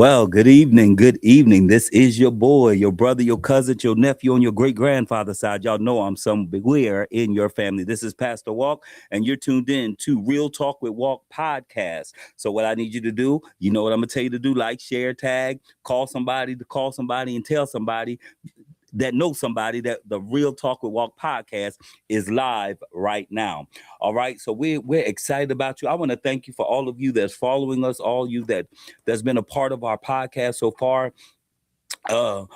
Well, good evening. Good evening. This is your boy, your brother, your cousin, your nephew on your great grandfather's side. Y'all know I'm somewhere in your family. This is Pastor Walk, and you're tuned in to Real Talk with Walk podcast. So, what I need you to do, you know what I'm going to tell you to do: like, share, tag, call somebody, and tell somebody that know somebody that the Real Talk with Walk podcast is live right now. All right. So we're excited about you. I want to thank you for all of you that's following us, all you that's been a part of our podcast so far.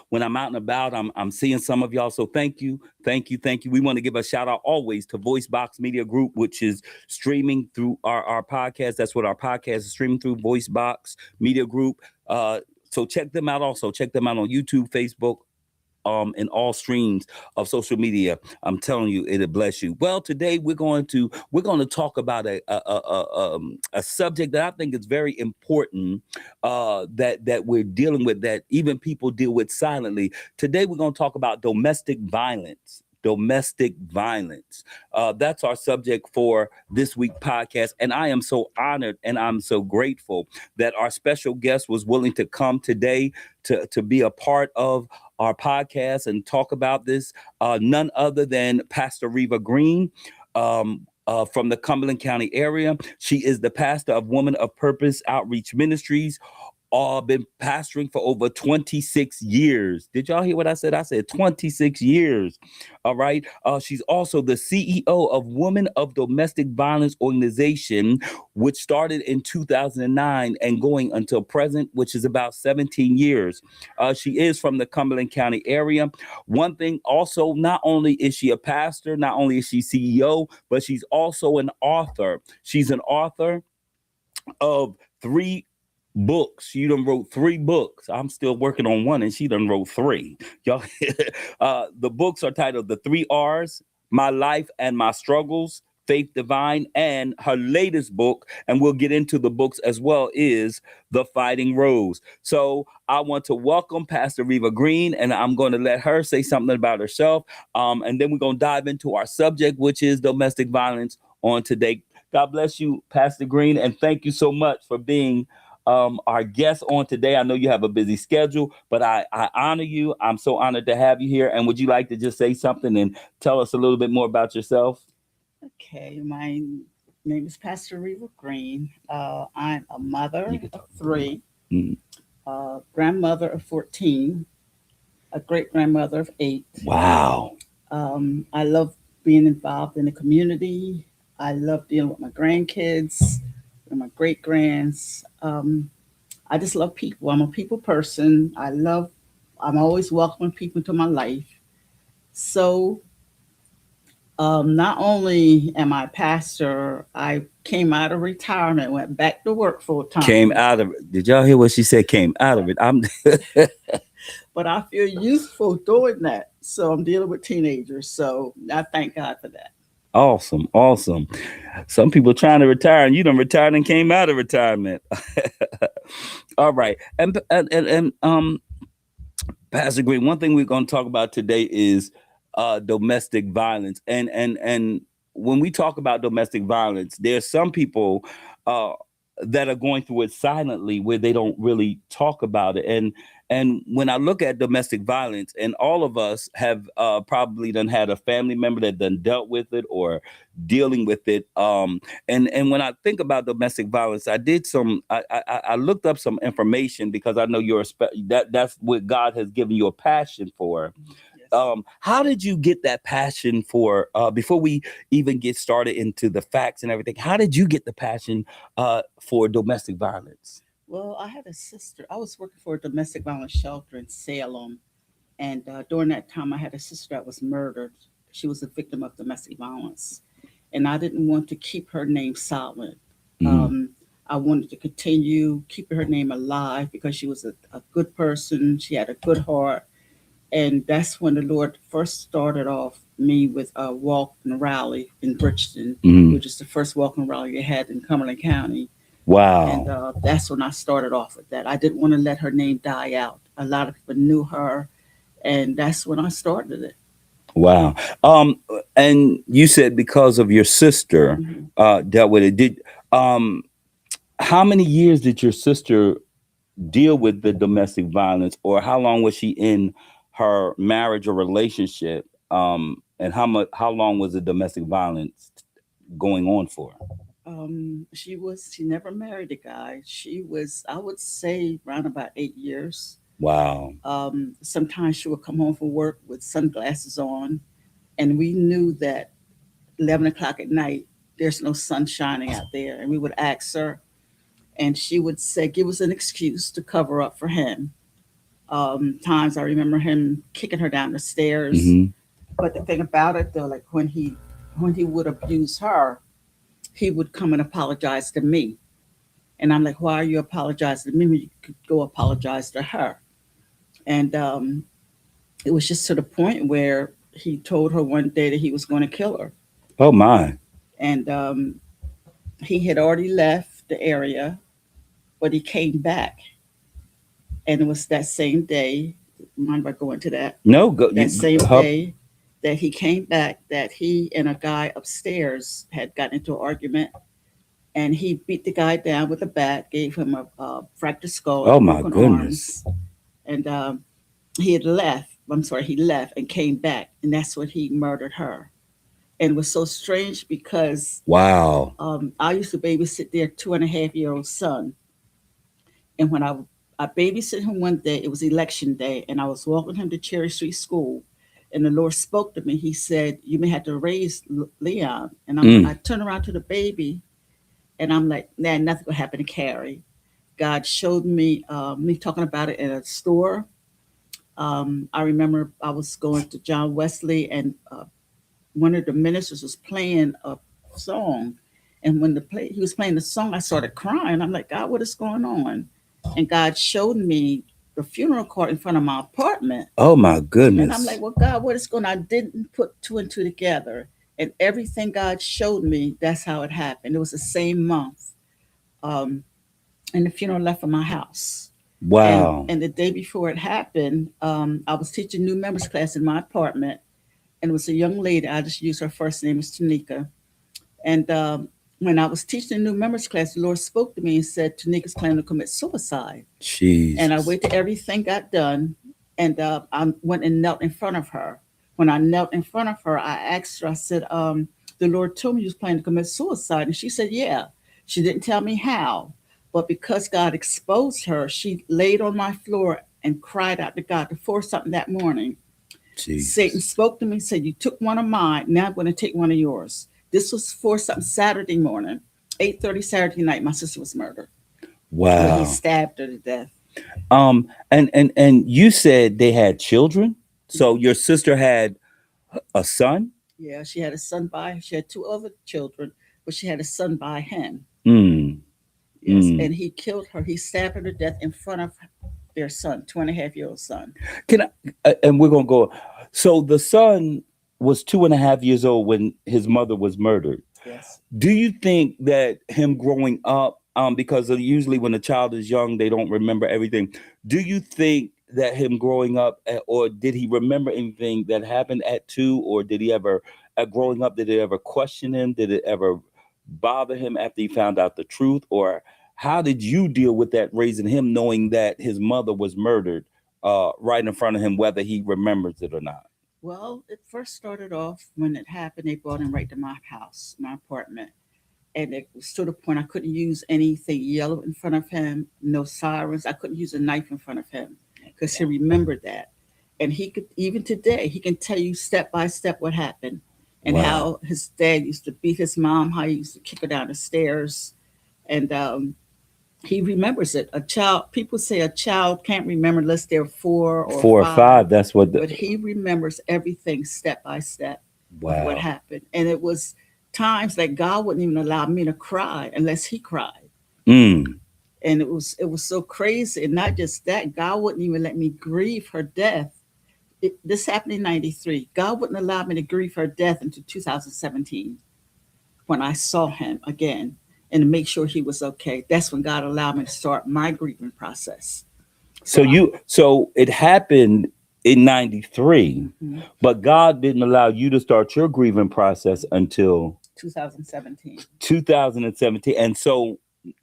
When I'm out and about, I'm seeing some of y'all. So thank you. We want to give a shout out always to VoiceBox Media Group, which is streaming through our podcast. That's what our podcast is streaming through, VoiceBox Media Group. So check them out also. Check them out on YouTube, Facebook, in all streams of social media. I'm telling you, it'll bless you. Well, today we're going to talk about a subject that I think is very important, that we're dealing with, that even people deal with silently. Today we're going to talk about domestic violence. Domestic violence. That's our subject for this week podcast. And I am so honored and I'm so grateful that our special guest was willing to come today to be a part of our podcast and talk about this. None other than Pastor Riva Green. From the Cumberland County area. She is the pastor of Woman of Purpose Outreach Ministries. Been pastoring for over 26 years. Did y'all hear what I said? I said 26 years. All right. She's also the CEO of Women of Domestic Violence Organization, which started in 2009 and going until present, which is about 17 years. She is from the Cumberland County area. One thing also, not only is she a pastor, not only is she CEO, but she's also an author. She's an author of three books. She done wrote three books. I'm still working on one, and she done wrote three. Y'all, the books are titled The Three R's: My Life and My Struggles, Faith Divine, and her latest book, and we'll get into the books as well, is The Fighting Rose. So I want to welcome Pastor Riva Green, and I'm going to let her say something about herself, and then we're going to dive into our subject, which is domestic violence on today. God bless you, Pastor Green, and thank you so much for being our guest on today. I know you have a busy schedule, but I honor you. I'm so honored to have you here. And would you like to just say something and tell us a little bit more about yourself? Okay, my name is Pastor Riva Green. I'm a mother of three, Mhm. grandmother of 14, a great grandmother of 8. Wow. I love being involved in the community. I love dealing with my grandkids and my great grands. I just love people. I'm a people person. I'm always welcoming people into my life. So not only am I a pastor, I came out of retirement, went back to work full Came time. out of it. Did y'all hear what she said? Came out of it. I'm But I feel useful doing that. So I'm dealing with teenagers. So I thank God for that. awesome. Awesome. Some people trying to retire, and you done retired and came out of retirement. All right. And Pastor Green, one thing we're going to talk about today is domestic violence. And when we talk about domestic violence, there's some people uh, that are going through it silently, where they don't really talk about it. And when I look at domestic violence, and all of us have probably done had a family member that done dealt with it or dealing with it. And when I think about domestic violence, I did I looked up some information, because I know that's what God has given you a passion for. Yes. How did you get that passion for, before we even get started into the facts and everything, how did you get the passion for domestic violence? Well, I had a sister. I was working for a domestic violence shelter in Salem. And during that time, I had a sister that was murdered. She was a victim of domestic violence. And I didn't want to keep her name silent. Mhm. Um, I wanted to continue keeping her name alive because she was a good person. She had a good heart. And that's when the Lord first started off me with a walk and rally in Bridgeton, Mhm. which is the first walk and rally they had in Cumberland County. And Wow. that's when I started off with that. I didn't want to let her name die out. A lot of people knew her, and that's when I started it. Wow. And you said because of your sister Mhm. dealt with it. Did How many years did your sister deal with the domestic violence, or how long was she in her marriage or relationship? And how long was the domestic violence going on for? She never married a guy. She was, I would say, around about 8 years. Wow. Sometimes she would come home from work with sunglasses on, and we knew that 11 o'clock at night, there's no sun shining out there. And we would ask her, and she would say, give us an excuse to cover up for him. Times I remember him kicking her down the stairs. Hmm. But the thing about it, though, like when he would abuse her, he would come and apologize to me. And I'm like, why are you apologizing to me when you could go apologize to her? And it was just to the point where he told her one day that he was going to kill her. Oh my. And he had already left the area, but he came back. And it was that same day, mind if I go into that? No, go That you same her, day that he came back, that he and a guy upstairs had gotten into an argument, and he beat the guy down with a bat, gave him a fractured skull oh and my broken goodness. arms, and he had left. I'm sorry, he left and came back, and that's when he murdered her. And it was so strange because Wow. I used to babysit their 2.5-year-old son, and when I babysit him one day, it was election day, and I was walking him to Cherry Street School, and the Lord spoke to me. He said, "You may have to raise Leon." And I Mm. turned around to the baby, and I'm like, "Nah, nothing will happen to Carrie." God showed me talking about it in a store. I remember I was going to John Wesley, and one of the ministers was playing a song, and when he was playing the song, I started crying. I'm like, God, what is going on? And God showed me the funeral card in front of my apartment, Oh my and I'm like, goodness. well, God, what is going on? I didn't put two and two together, and everything God showed me, that's how it happened. It was the same month, um, and the funeral left from my house. And Wow. and the day before it happened, I was teaching new members class in my apartment, and it was a young lady. I just used her first name as Tanika. And when I was teaching the new members class, the Lord spoke to me and said, Tanika's planning to commit suicide. And I Jesus. waited till everything got done, and I went and knelt in front of her. When I knelt in front of her, I asked her, I said, the Lord told me you was planning to commit suicide. And she said, yeah. She didn't tell me how. But because God exposed her, she laid on my floor and cried out to God to force something that morning. Satan Jesus. spoke to me and said, you took one of mine, now I'm going to take one of yours. This was for something Saturday morning, 8:30 Saturday night, my sister was murdered, where he Wow. stabbed her to death. And you said they had children. So your sister had a son? Yeah, she had two other children, but she had a son by him. Mm. Yes, Mm. and he killed her. He stabbed her to death in front of their son, 2.5-year-old son. Can I, and we're gonna go. So the son was 2.5 years old when his mother was murdered. Yes. Do you think that him growing up, because usually when a child is young, they don't remember everything. Do you think that him growing up, or did he remember anything that happened at 2, or did he ever, growing up, did it ever question him? Did it ever bother him after he found out the truth? Or how did you deal with that raising him, knowing that his mother was murdered right in front of him, whether he remembers it or not? Well, it first started off when it happened. They brought him right to my house, my apartment. And it was to the point I couldn't use anything yellow in front of him, no sirens. I couldn't use a knife in front of him because he remembered that. And he could, even today, he can tell you step by step what happened and Wow. how his dad used to beat his mom, how he used to kick her down the stairs. And he remembers it. A child, people say a child can't remember unless they're 4 or 5, 4 or 5. That's what the but he remembers everything step by step of what wow. happened. And it was times that God wouldn't even allow me to cry unless he cried. Mm. And it was so crazy. And not just that, God wouldn't even let me grieve her death. This happened in 93. God wouldn't allow me to grieve her death until 2017 when I saw him again and to make sure he was okay. That's when God allowed me to start my grieving process. So So I, so it happened in 93, mhm, but God didn't allow you to start your grieving process until 2017. 2017. And so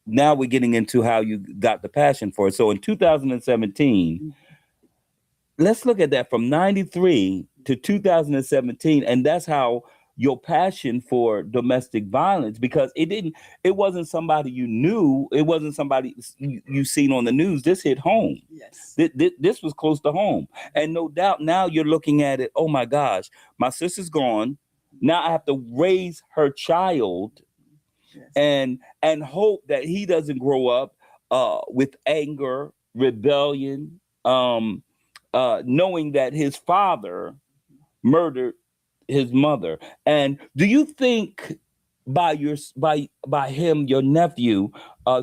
now we're getting into how you got the passion for it. So in 2017, Mm. let's look at that from 93 to 2017, and that's how your passion for domestic violence, because it wasn't somebody you knew, it wasn't somebody you seen on the news. This hit home. Yes. This was close to home, and no doubt now you're looking at it. Oh my gosh, my sister's gone. Now I have to raise her child, Yes. and hope that he doesn't grow up with anger, rebellion, knowing that his father murdered his mother. And do you think by him, your nephew,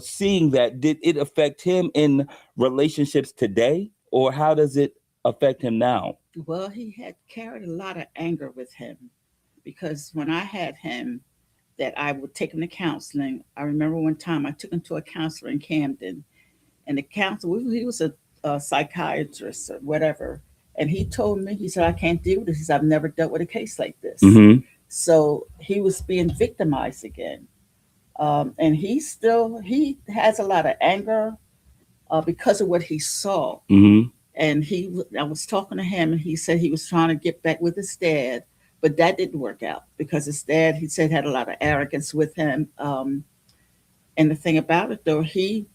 seeing that, did it affect him in relationships today, or how does it affect him now? Well, he had carried a lot of anger with him because when I had him, that I would take him to counseling. I remember one time I took him to a counselor in Camden, and the counselor, he was a psychiatrist or whatever, and he told me, he said, I can't deal with this. He said, I've never dealt with a case like this. Mm-hmm. So he was being victimized again. And he has a lot of anger because of what he saw. Mm-hmm. And I was talking to him, and he said he was trying to get back with his dad, but that didn't work out because his dad, he said, had a lot of arrogance with him. And the thing about it, though, he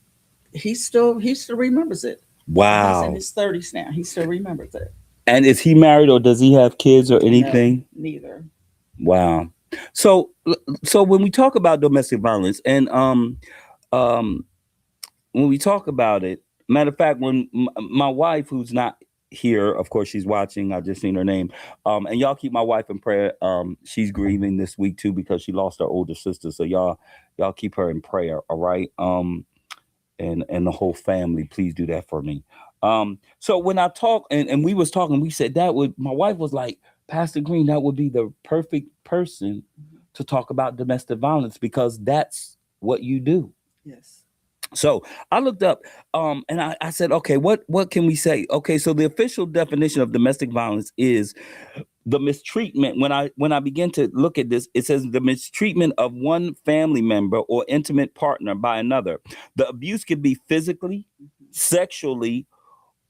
still remembers it. He's in Wow. his 30s now. He still remembers it. And is he married, or does he have kids or No, anything? neither. Wow. So so when we talk about domestic violence, and um when we talk about it, matter of fact, when my wife, who's not here, of course she's watching, I just seen her name, and y'all keep my wife in prayer. She's grieving this week too because she lost her older sister, so y'all keep her in prayer, all right? And the whole family, please do that for me. So when I talk, and we was talking, we said that would, my wife was like, Pastor Green, that would be the perfect person Mhm. to talk about domestic violence, because that's what you do. Yes. So I looked up, and I said, okay, what can we say? Okay, so the official definition of domestic violence is the mistreatment. When I begin to look at this, it says the mistreatment of one family member or intimate partner by another. The abuse can be physically, Mhm. sexually,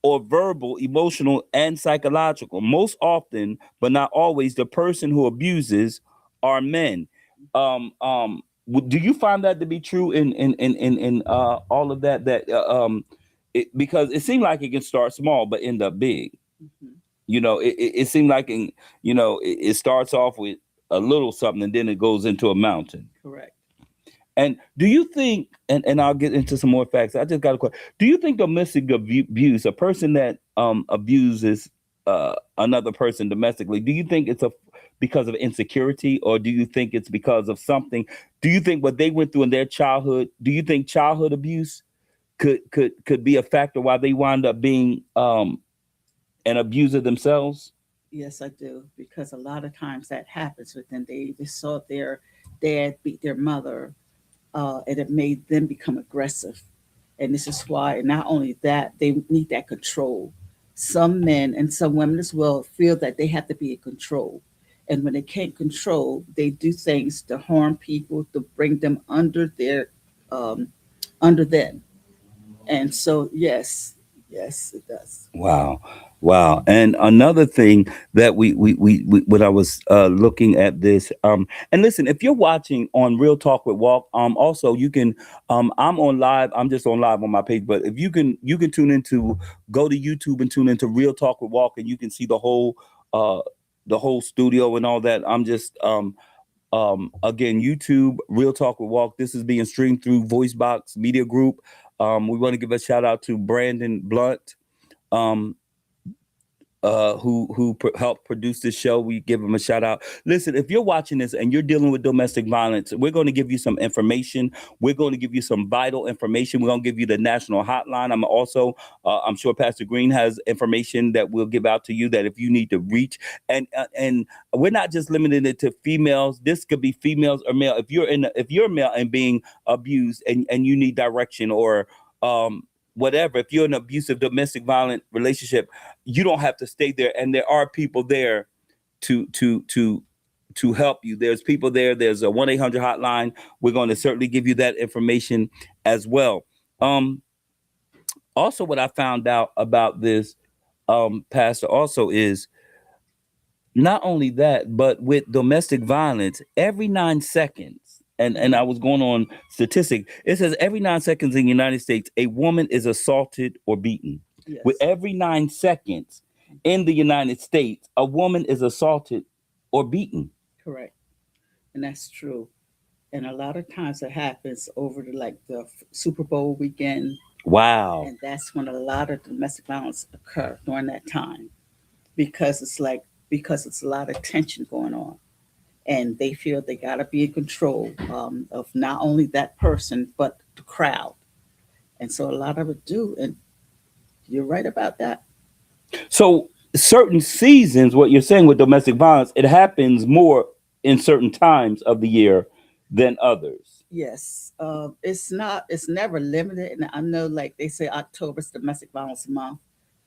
or verbal, emotional, and psychological. Most often, but not always, the person who abuses are men. Do you find that to be true in all of that? Because it seemed like it can start small but end up big. Mhm. It seemed like it starts off with a little something, and then it goes into a mountain. Correct. And do you think, and I'll get into some more facts. I just got a question. Do you think domestic abuse, a person that abuses another person domestically, do you think it's because of insecurity, or do you think it's because of something? Do you think what they went through in their childhood? Do you think childhood abuse could be a factor why they wind up being an abuser themselves? Yes, I do. Because a lot of times that happens with them. They either saw their dad beat their mother, and it made them become aggressive. And this is why, not only that, they need that control. Some men and some women as well feel that they have to be in control. And when they can't control, they do things to harm people, to bring them um, under them. And so, yes, yes, it does. Wow. Wow. And another thing that we when I was looking at this, and listen, if you're watching on Real Talk with Walk, also you can, I'm on live, I'm just on live on my page, but if you can tune into, go to YouTube and tune into Real Talk with Walk, and you can see uh the whole studio and all that. I'm just again, YouTube, Real Talk with Walk. This is being streamed through VoiceBox Media Group. We want to give a shout out to Brandon Blunt, um, who helped produce this show. We give them a shout out. Listen, if you're watching this and you're dealing with domestic violence, we're going to give you some information. We're going to give you some vital information. We're going to give you the national hotline. I'm also, I'm sure Pastor Green has information that we'll give out to you, that if you need to reach, and we're not just limiting it to females. This could be females or male. If you're male and being abused, and you need direction, or whatever, if you're in an abusive domestic violent relationship, you don't have to stay there, and there are people there to to help you. There's people there. There's a 1-800 hotline. We're going to certainly give you that information as well. Um, Also, what I found out about this, Pastor, also is not only that, but with domestic violence, every 9 seconds, and I was going on statistic, it says every 9 seconds in the United States, a woman is assaulted or beaten. With Yes, every 9 seconds in the United States, a woman is assaulted or beaten. correct. And that's true. And a lot of times it happens over the Super Bowl weekend, Wow. and that's when a lot of domestic violence occur during that time because it's a lot of tension going on, and they feel they got to be in control of not only that person but the crowd, and so a lot of it do. And you're right about that. So certain seasons, what you're saying with domestic violence, it happens more in certain times of the year than others. Yes, it's never limited, and I know like they say October's domestic violence month.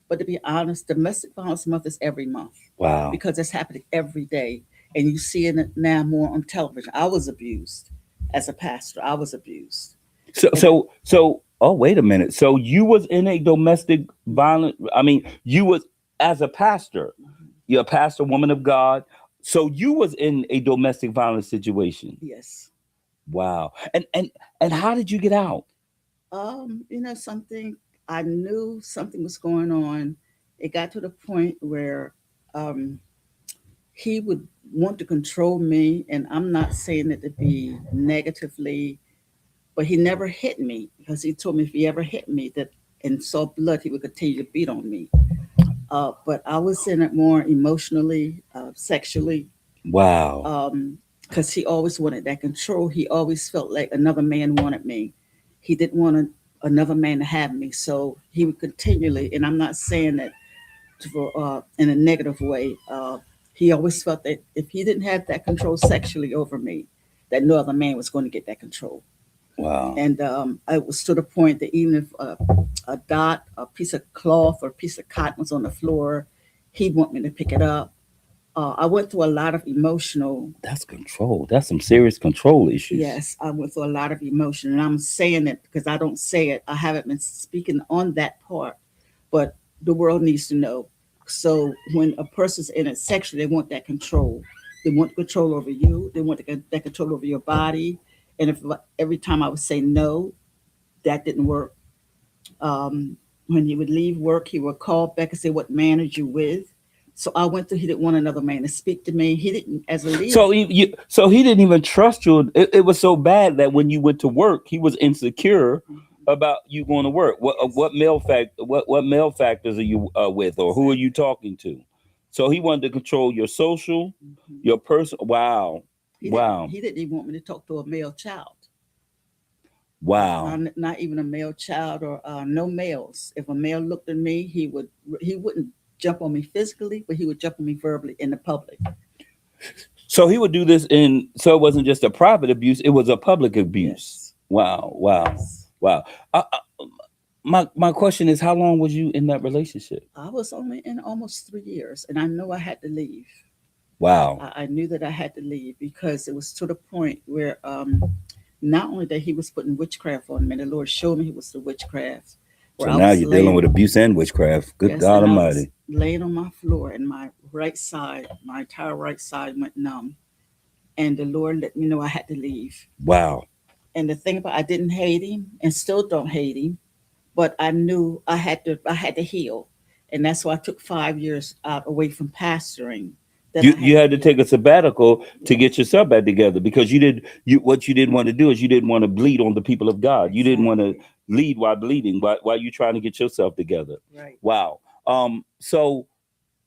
But to be honest, domestic violence month is every month Wow. because it's happening every day. And you see it now more on television. I was abused as a pastor. I was abused. So And oh, wait a minute. So you was in a domestic violent, I mean, you was as a pastor, you're a pastor, woman of God. So you was in a domestic violence situation. yes, Wow. And how did you get out? something, I knew something was going on. It got to the point where um, he would want to control me. And I'm not saying it to be negatively, but he never hit me because he told me if he ever hit me that and saw blood, he would continue to beat on me. But I was in it more emotionally, sexually, Wow. because he always wanted that control. He always felt like another man wanted me. He didn't want another man to have me. So he would continually, and I'm not saying that in a negative way. He always felt that if he didn't have that control sexually over me, that no other man was going to get that control. Wow. And I was to the point that even if a dot, a piece of cloth, or a piece of cotton was on the floor, he'd want me to pick it up. I went through a lot of emotional. That's control. That's some serious control issues. Yes, I went through a lot of emotion, and I'm saying it because I don't say it. I haven't been speaking on that part, but the world needs to know. So when a person's in it sexually, they want that control. They want control over you. They want that control over your body. And if every time I would say no, that didn't work. When he would leave work, he would call back and say, "What man are you with?" So I went through. He didn't want another man to speak to me. He didn't, as a leader. So he didn't even trust you. It was so bad that when you went to work, he was insecure Mhm. about you going to work. Yes, What male factors are you with, or who are you exactly. talking to? So he wanted to control your social, Mhm. your personal. Wow, He didn't. wow, He didn't even want me to talk to a male child. wow. Not even a male child or no males. If a male looked at me, he wouldn't jump on me physically, but he would jump on me verbally in the public. So he would do this in. So it wasn't just a private abuse; it was a public abuse. Yes, Wow, wow, yes. wow. My question is, how long was you in that relationship? I was only in almost 3 years, and I knew I had to leave. Wow. I knew that I had to leave because it was to the point where not only that he was putting witchcraft on me, the Lord showed me he was the witchcraft, So where I now was you're dealing laying. with abuse and witchcraft. Good Yes, God and I was Almighty. laying on my floor, and my right side, my entire right side went numb. And the Lord let me know I had to leave. Wow. And the thing about I didn't hate him and still don't hate him, but I knew I had to heal. And that's why I took 5 years out away from pastoring. That I You had to had to heal. take a sabbatical to get Yes, yourself back together because what you didn't want to do is you didn't want to bleed on the people of God. You didn't want to exactly. lead while bleeding while you trying to get yourself together. Right. Wow. So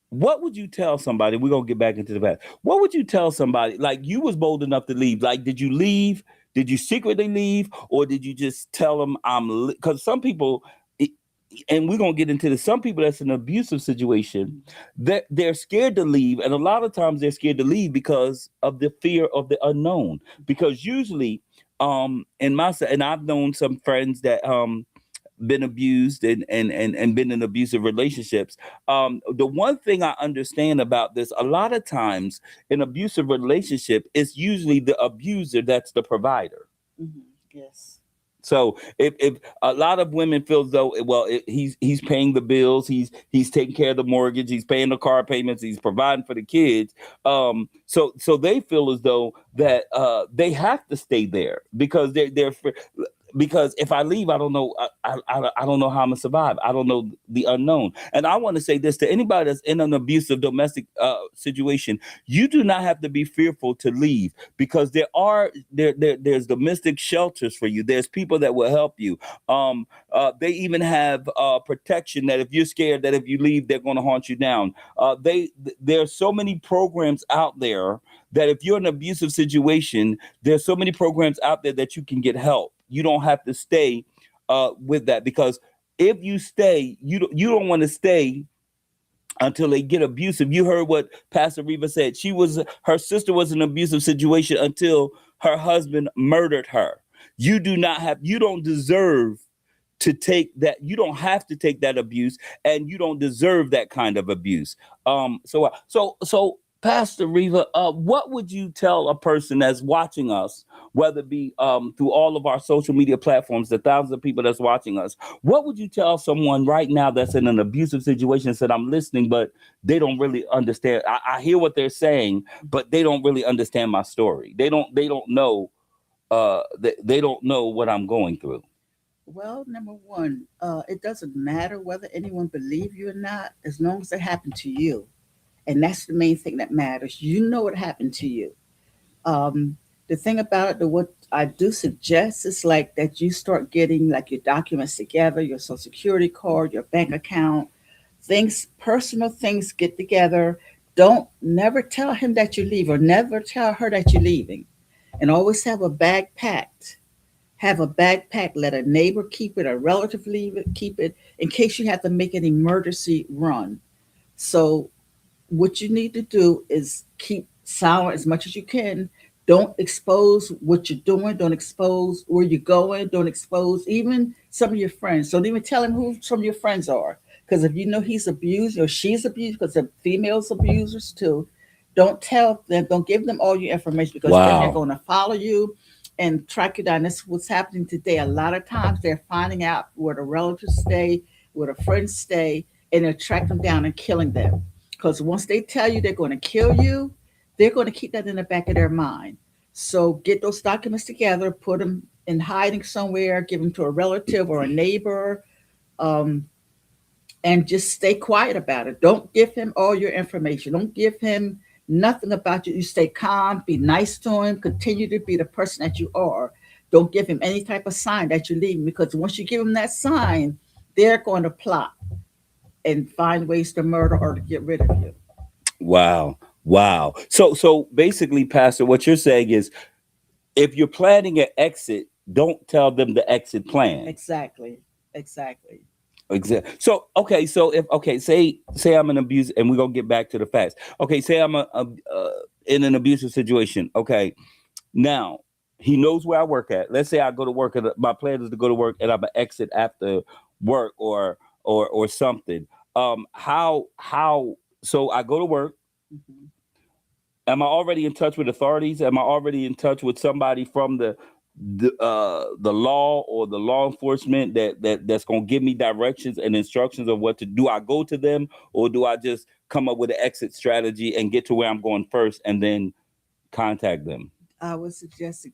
what would you tell somebody? We're gonna get back into the past. What would you tell somebody? Like you was bold enough to leave. Like, did you leave? Did you secretly leave, or did you just tell them I'm? Because some people, it- and we're gonna get into this. Some people that's in an abusive situation, they're scared to leave, and a lot of times they're scared to leave because of the fear of the unknown. Because usually, in my and I've known some friends that been abused and been in abusive relationships. The one thing I understand about this, a lot of times in abusive relationship, it's usually the abuser that's the provider. Hmm. Yes. So if a lot of women feel as though, well, he's paying the bills, he's taking care of the mortgage, he's paying the car payments, he's providing for the kids. So they feel as though that they have to stay there because they're because if I leave, I don't know, I don't know how I'm gonna survive. I don't know the unknown. And I want to say this to anybody that's in an abusive domestic situation: you do not have to be fearful to leave because there's domestic shelters for you. There's people that will help you. They even have protection that if you're scared that if you leave, they're going to haunt you down. There's so many programs out there that if you're in an abusive situation, there's so many programs out there that you can get help. You don't have to stay with that because if you stay, you don't want to stay until they get abusive. You heard what Pastor Riva said. Her sister was in an abusive situation until her husband murdered her. You don't deserve to take that. You don't have to take that abuse, and you don't deserve that kind of abuse. So Pastor Riva, what would you tell a person that's watching us, whether it be through all of our social media platforms, the thousands of people that's watching us? What would you tell someone right now that's in an abusive situation, said, I'm listening, but they don't really understand? I hear what they're saying, but they don't really understand my story. They don't know they don't know what I'm going through. Well, number one, it doesn't matter whether anyone believe you or not, as long as it happened to you, and that's the main thing that matters. You know what happened to you. Um, the thing about it, what I do suggest is like that you start getting like your documents together, your social security card, your bank account, things, personal things get together. Don't never tell him that you leave or never tell her that you're leaving. And always have a bag packed. Have a backpack, let a neighbor keep it, a relative leave it, keep it in case you have to make an emergency run. So what you need to do is keep silent as much as you can. Don't expose what you're doing. Don't expose where you're going. Don't expose even some of your friends. Don't even tell him who some of your friends are. Because if you know he's abused or she's abused, because the females abusers too, don't tell them, don't give them all your information because then they're Wow. going to follow you and track you down. That's what's happening today. A lot of times they're finding out where the relatives stay, where the friends stay, and they're tracking them down and killing them. Because once they tell you they're going to kill you, they're going to keep that in the back of their mind. So get those documents together, put them in hiding somewhere, give them to a relative or a neighbor, um, and just stay quiet about it. Don't give him all your information. Don't give him nothing about you. You stay calm, be nice to him, continue to be the person that you are. Don't give him any type of sign that you're leaving because once you give him that sign, they're going to plot and find ways to murder or to get rid of you. Wow. Wow. So basically, Pastor, what you're saying is if you're planning an exit, don't tell them the exit plan. Exactly. Exactly. Exactly. So okay, so if okay, say I'm an abuse, and we're gonna get back to the facts. Okay, say I'm in an abusive situation. Okay, now he knows where I work at. Let's say I go to work, and my plan is to go to work, and I'm an exit after work or something. How? So I go to work. Mhm. Am I already in touch with authorities? Am I already in touch with somebody from the law or the law enforcement that's going to give me directions and instructions of what to do? I go to them, or do I just come up with an exit strategy and get to where I'm going first and then contact them? I would suggest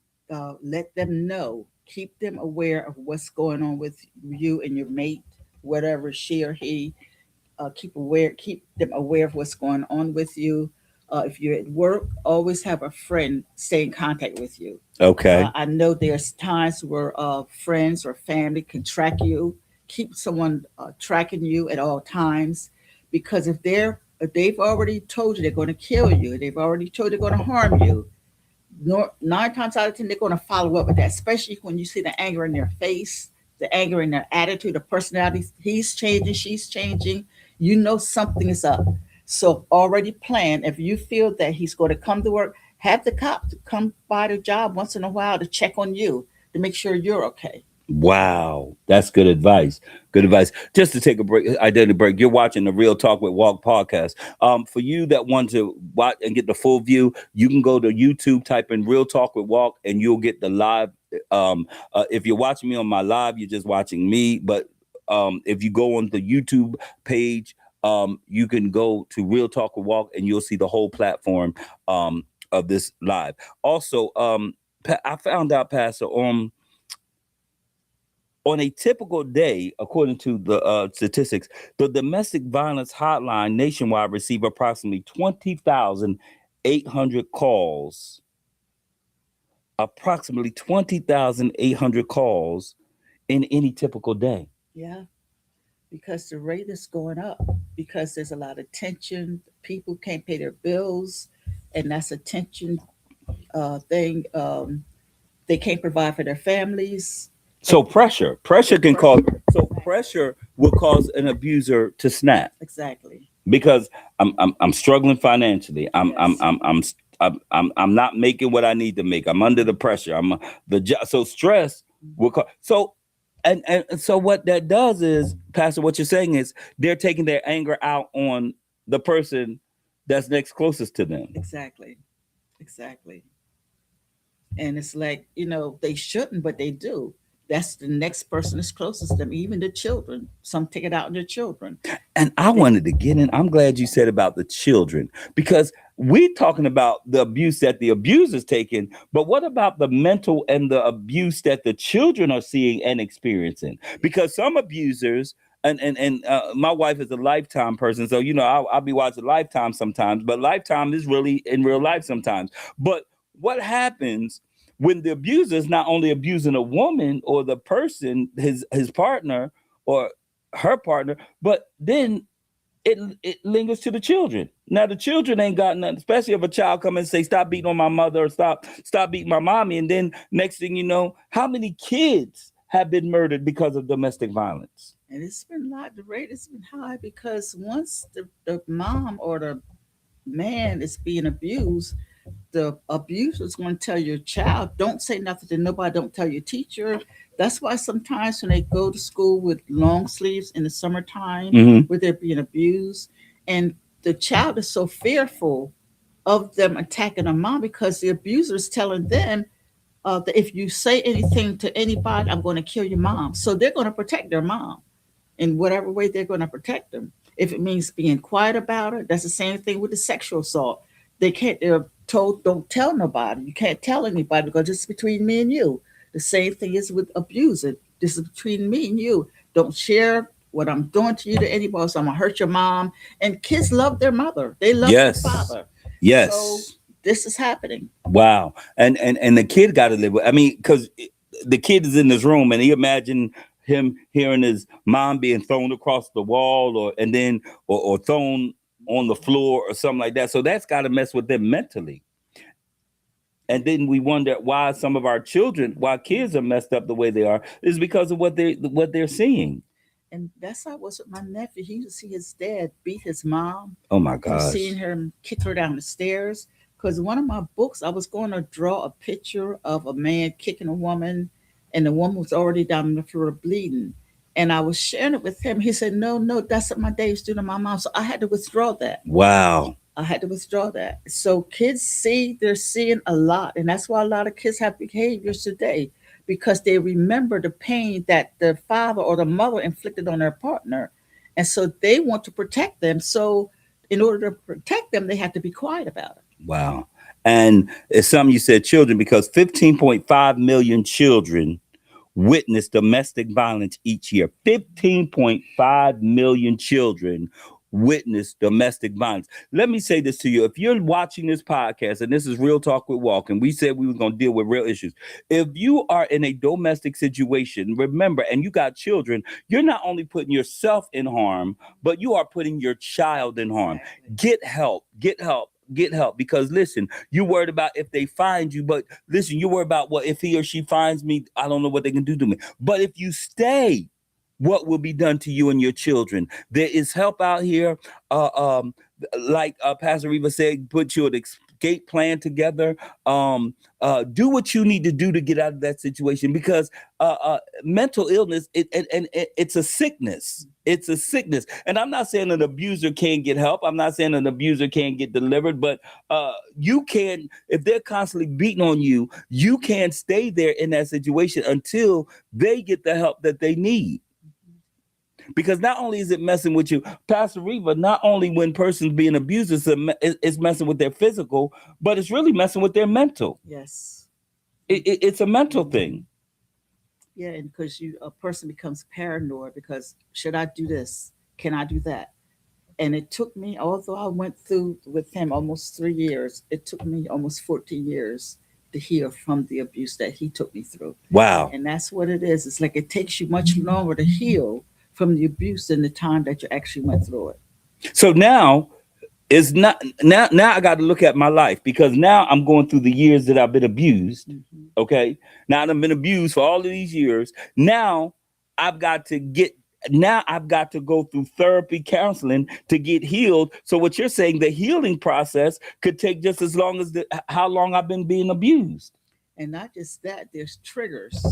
let them know, keep them aware of what's going on with you and your mate, whatever she or he. Keep them aware of what's going on with you. If you're at work, always have a friend stay in contact with you. Okay. I know there's times where friends or family can track you. Keep someone tracking you at all times, because if they've already told you they're going to kill you, they've already told you they're going to harm you. 9 times out of 10, they're going to follow up with that, especially when you see the anger in their face, the anger in their attitude, the personality. He's changing, she's changing. You know something is up. So already plan. If you feel that he's going to come to work, have the cop to come by the job once in a while to check on you to make sure you're okay. Wow, that's good advice. Good advice. Just to take a break, identity break. You're watching the Real Talk with Walk podcast. For you that want to watch and get the full view, you can go to YouTube, type in Real Talk with Walk, and you'll get the live. If you're watching me on my live, you're just watching me. But if you go on the YouTube page, you can go to Real Talk with Walk, and you'll see the whole platform of this live. Also, I found out, Pastor, on a typical day, according to the statistics, the domestic violence hotline nationwide receive approximately 20,800 calls. Approximately 20,800 calls in any typical day. Yeah, because the rate is going up because there's a lot of tension. People can't pay their bills, and that's a tension thing. They can't provide for their families. So pressure can cause. Pressure. So pressure will cause an abuser to snap Exactly. because I'm struggling financially. Yes. I'm not making what I need to make. I'm under the pressure. So stress will cause. So and so what that does is, Pastor, what you're saying is they're taking their anger out on the person that's next closest to them. Exactly. Exactly. And it's like, they shouldn't, but they do. That's the next person that's closest to them, even the children. Some take it out on their children. And I wanted to get in. I'm glad you said about the children, because we're talking about the abuse that the abuser's taking, but what about the mental and the abuse that the children are seeing and experiencing? Because some abusers, and my wife is a Lifetime person, so I'll be watching Lifetime sometimes, but Lifetime is really in real life sometimes. But what happens when the abuser is not only abusing a woman or the person, his partner or her partner, but then it lingers to the children. Now the children ain't got nothing, especially if a child come and say, "Stop beating on my mother," or "Stop beating my mommy," and then next thing you know, how many kids have been murdered because of domestic violence? And it's been like the rate has been high because once the mom or the man is being abused, the abuser is going to tell your child, don't say nothing to nobody, don't tell your teacher. That's why sometimes when they go to school with long sleeves in the summertime, Mm-hmm. where they're being abused, and the child is so fearful of them attacking a mom because the abuser is telling them that if you say anything to anybody, I'm going to kill your mom. So they're going to protect their mom in whatever way they're going to protect them. If it means being quiet about it, that's the same thing with the sexual assault. They're told, don't tell nobody. You can't tell anybody because it's between me and you. The same thing is with abusing. This is between me and you. Don't share what I'm doing to you to anybody, so I'm gonna hurt your mom. And kids love their mother. They love Yes. their father. So Yes. this is happening. Wow. And the kid got to live with. I mean, because the kid is in this room, and he imagine him hearing his mom being thrown across the wall, or thrown on the floor or something like that. So that's got to mess with them mentally. And then we wonder why some of our children, why kids are messed up the way they are, is because of what they're seeing. And that's how it was with my nephew. He used to see his dad beat his mom. Oh my From gosh. seeing her kick her down the stairs. Because one of my books, I was going to draw a picture of a man kicking a woman, and the woman was already down on the floor bleeding. And I was sharing it with him. He said, "No, no, that's what my dad used to do to my mom." So I had to withdraw that. Wow. I had to withdraw that. So kids they're seeing a lot. And that's why a lot of kids have behaviors today because they remember the pain that the father or the mother inflicted on their partner. And so they want to protect them. So in order to protect them, they have to be quiet about it. Wow. And it's something you said, children, because 15.5 million children witness domestic violence each year. 15.5 million children witness domestic violence. Let me say this to you. If you're watching this podcast, and this is Real Talk with Walk, and we said we were going to deal with real issues. If you are in a domestic situation, remember, and you got children, you're not only putting yourself in harm, but you are putting your child in harm. Exactly. Get help. Get help. Get help, because listen, you worried about if they find you, but listen, you worry about what if he or she finds me, I don't know what they can do to me. But if you stay, what will be done to you and your children? There is help out here. Like Pastor Riva said, put you at escape plan together. Do what you need to do to get out of that situation, because mental illness, it's a sickness. It's a sickness. And I'm not saying an abuser can't get help. I'm not saying an abuser can't get delivered, but you can, if they're constantly beating on you, you can't stay there in that situation until they get the help that they need. Because not only is it messing with you, Pastor Riva, not only when persons being abused, it's messing with their physical, but it's really messing with their mental. Yes. It's a mental thing. Yeah, and because a person becomes paranoid because should I do this? Can I do that? And it took me, although I went through with him almost 3 years, it took me almost 14 years to heal from the abuse that he took me through. Wow. And that's what it is. It's like it takes you much longer to heal from the abuse than the time that you actually went through it. So now it's not now I got to look at my life, because now I'm going through the years that I've been abused. Mm-hmm. Okay. Now I've been abused for all of these years. I've got to get I've got to go through therapy, counseling to get healed. So what you're saying, the healing process could take just as long as how long I've been being abused. And not just that, there's triggers.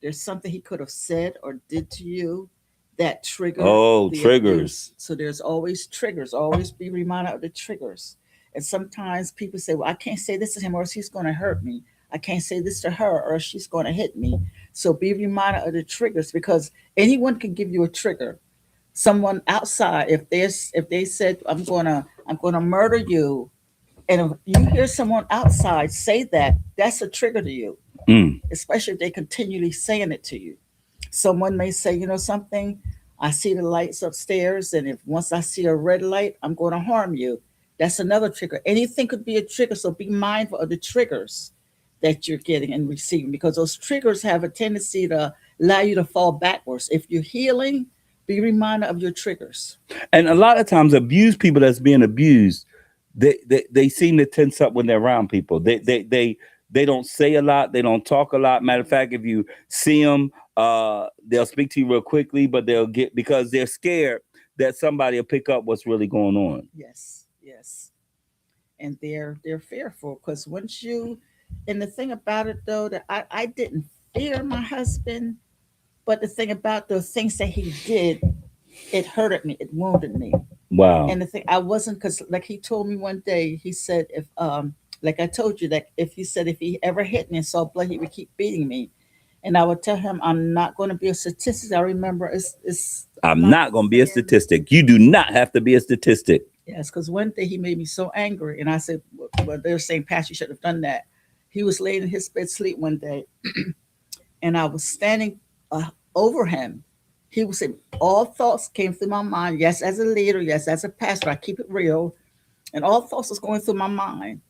There's something he could have said or did to you that triggered Oh, the triggers. abuse. So there's always triggers. Always be reminded of the triggers. And sometimes people say, well, I can't say this to him or else he's going to hurt me. I can't say this to her or she's going to hit me. So be reminded of the triggers, because anyone can give you a trigger. Someone outside, if they said, I'm gonna murder you, and if you hear someone outside say that, that's a trigger to you, Mm. especially if they continually saying it to you. Someone may say, you know something, I see the lights upstairs, and if once I see a red light, I'm going to harm you. That's another trigger. Anything could be a trigger, so be mindful of the triggers that you're getting and receiving, because those triggers have a tendency to allow you to fall backwards. If you're healing, be reminded of your triggers. And a lot of times, abused people that's being abused, they seem to tense up when they're around people. They don't say a lot. They don't talk a lot. Matter of fact, if you see them, they'll speak to you real quickly, but they'll get, because they're scared that somebody will pick up what's really going on. Yes, yes. And they're fearful because once you, and the thing about it though, that I didn't fear my husband, but the thing about the things that he did, it hurted me, it wounded me. Wow. And the thing, I wasn't, because like he told me one day, he said if like I told you, that if he said if he ever hit me and saw blood, he would keep beating me. And I would tell him I'm not going to be a statistic. I remember it's I'm not not going to be a saying, statistic. You do not have to be a statistic. yes, because one day he made me so angry, and I said, "Well, they're saying, Pastor, you should have done that." He was laying in his bed sleep one day, and I was standing uh, over him. He was saying, all thoughts came through my mind. Yes, as a leader, yes, as a pastor, I keep it real, and all thoughts was going through my mind.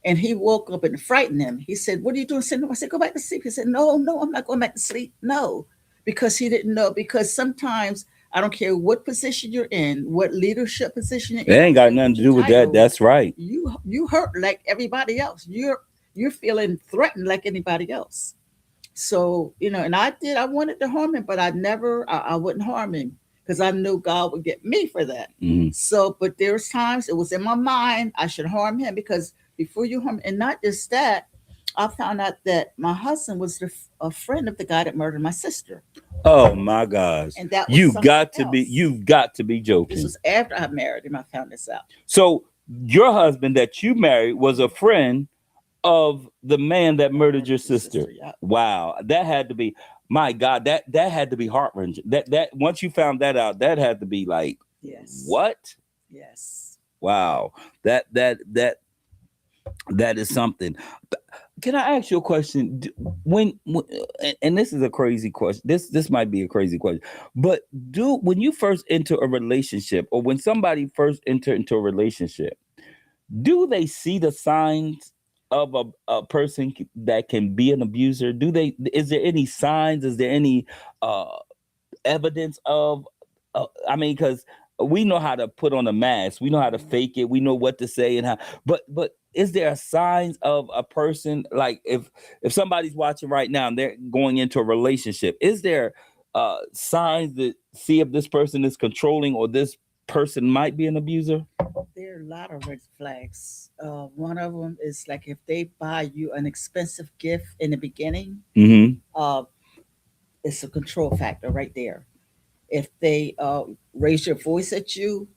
And he woke up and frightened him. He said, "What are you doing?" I said, "Go back to sleep." He said, "No, no, I'm not going back to sleep." No, because he didn't know. Because sometimes I don't care what position you're in, what leadership position you're It in, I ain't don't got care nothing what to your do with that. title, That's right. you hurt like everybody else. You're feeling threatened like anybody else. So, and I wanted to harm him, but I wouldn't harm him because I knew God would get me for that. Mhm. So, but there was times it was in my mind I should harm him, because before you harm, and not just that, I found out that my husband was a friend of the guy that murdered my sister, Oh my gosh. and that was You've something got to be else. you've got to be This joking. was after I married him. I found this out. So your husband that you married was a friend of the man that That murdered murdered your your sister. sister. Yeah. Wow. That had to be, my God, that had to be heart-wrenching. That once you found that out, that had to be like, Yes. what? Yes. Wow. That is something. Can I ask you a question? And this is a crazy question. This might be a crazy question, but do when you first enter a relationship, or when somebody first enter into a relationship, do they see the signs of a person that can be an abuser? Do they? Is there any signs? Is there any uh evidence of I mean, because we know how to put on a mask, we know how to fake it, we know what to say and how, but is there signs of a person, like if somebody's watching right now and they're going into a relationship, is there signs that see if this person is controlling, or this person might be an abuser? There are a lot of red flags. One of them is like if they buy you an expensive gift in the beginning, Mm-hmm. uh, it's a control factor right there. If they raise your voice at you,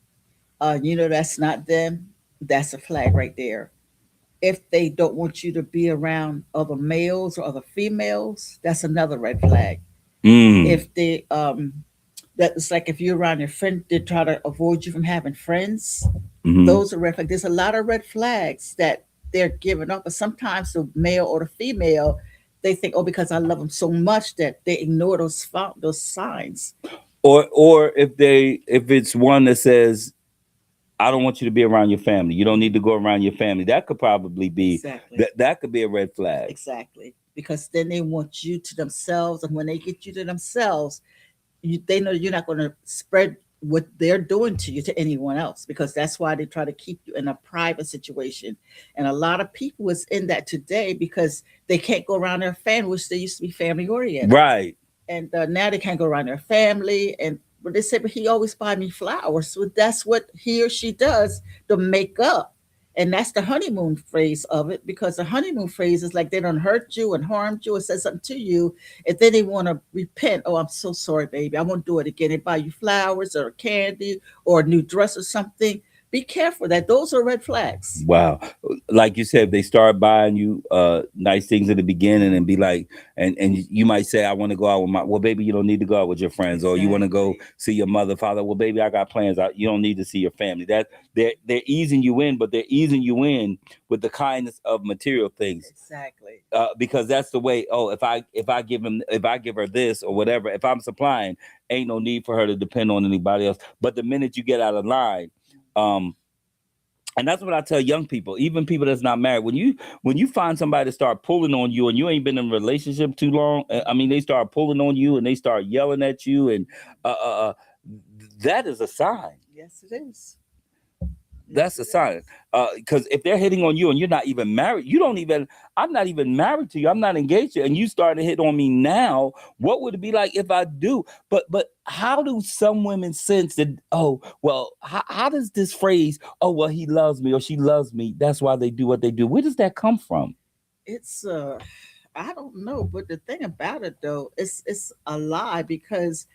you know that's not them. That's a flag right there. If they don't want you to be around other males or other females, that's another red flag. Mm. If they that's like if you're around your friend, they try to avoid you from having friends. Mm-hmm. Those are red flags. There's a lot of red flags that they're giving up, but sometimes the male or the female, they think, oh, because I love them so much that they ignore those signs. Or if it's one that says, I don't want you to be around your family. You don't need to go around your family. That could probably be Exactly. that could be a red flag. Exactly. Because then they want you to themselves, and when they get you to themselves, they know you're not going to spread what they're doing to you to anyone else, because that's why they try to keep you in a private situation. And a lot of people is in that today because they can't go around their family, which they used to be family oriented, Right. and now they can't go around their family. And but they say, but he always buy me flowers. So that's what he or she does to make up. And that's the honeymoon phase of it, because the honeymoon phase is like they don't hurt you and harmed you and said something to you, and then they want to repent. Oh, I'm so sorry, baby. I won't do it again. They buy you flowers or candy or a new dress or something. Be careful that those are red flags. Wow. Like you said, they start buying you nice things in the beginning and be like, and you might say, I want to go out with my, well, baby, you don't need to go out with your friends, or you want to go Exactly. see your mother, father. Well, baby, I got plans. You don't need to see your family. That they're easing you in, but they're easing you in with the kindness of material things. Exactly. Because that's the way. Oh, if I give her this or whatever, if I'm supplying, ain't no need for her to depend on anybody else. But the minute you get out of line, um, and that's what I tell young people, even people that's not married. When you find somebody to start pulling on you and you ain't been in a relationship too long, I mean, they start pulling on you and they start yelling at you, and uh, uh, uh, that is a sign. Yes, it is. That's Yes, a it sign. is. Because if they're hitting on you and you're not even married, you don't even. I'm not even married to you. I'm not engaged to you, and you start to hit on me now. What would it be like if I do? But how do some women sense that? Oh well, how does this phrase? Oh well, he loves me or she loves me. That's why they do what they do. Where does that come from? It's I don't know, but the thing about it though, it's a lie, because